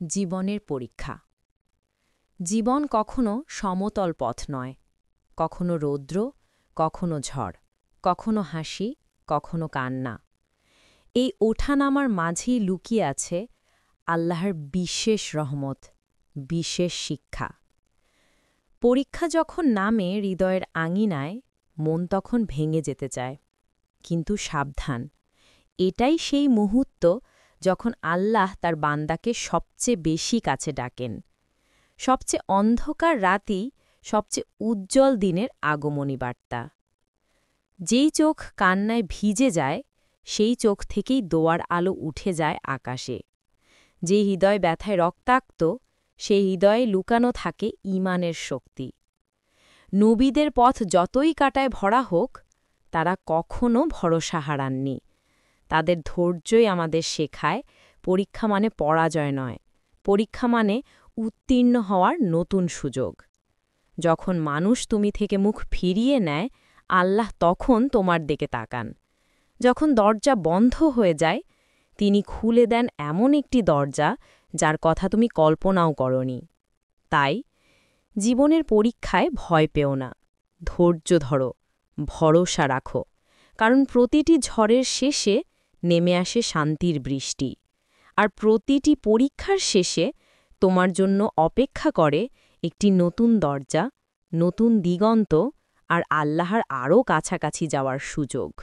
জীবনের পরীক্ষা। জীবন কখনো সমতল পথ নয়, কখনো রৌদ্র, কখনো ঝড়, কখনো হাসি, কখনো কান্না। এই ওঠানামার মাঝেই লুকিয়ে আছে আল্লাহর বিশেষ রহমত, বিশেষ শিক্ষা। পরীক্ষা যখন নামে হৃদয়ের আঙিনায়, মন তখন ভেঙে যেতে চায়। কিন্তু সাবধান, এটাই সেই মুহূর্ত যখন আল্লাহ তার বান্দাকে সবচেয়ে বেশি কাছে ডাকেন। সবচেয়ে অন্ধকার রাতেই সবচেয়ে উজ্জ্বল দিনের আগমনী বার্তা। যেই চোখ কান্নায় ভিজে যায়, সেই চোখ থেকেই দোয়ার আলো উঠে যায় আকাশে। যে হৃদয় ব্যথায় রক্তাক্ত, সেই হৃদয়ে লুকানো থাকে ঈমানের শক্তি। নবীদের পথ যতই কাটায় ভরা হোক, তারা কখনো ভরসা হারাননি। তাদের ধৈর্যই আমাদের শেখায় পরীক্ষা মানে পরাজয় নয়, পরীক্ষা মানে উত্তীর্ণ হওয়ার নতুন সুযোগ। যখন মানুষ তুমি থেকে মুখ ফিরিয়ে নেয়, আল্লাহ তখন তোমার দিকে তাকান। যখন দরজা বন্ধ হয়ে যায়, তিনি খুলে দেন এমন একটি দরজা যার কথা তুমি কল্পনাও করনি। তাই জীবনের পরীক্ষায় ভয় পেও না, ধৈর্য ধরো, ভরসা রাখো, কারণ প্রতিটি ঝড়ের শেষে নেমে আসে শান্তির বৃষ্টি। আর প্রতিটি পরীক্ষার শেষে তোমার জন্য অপেক্ষা করে একটি নতুন দরজা, নতুন দিগন্ত আর আল্লাহর আরও কাছাকাছি যাওয়ার সুযোগ।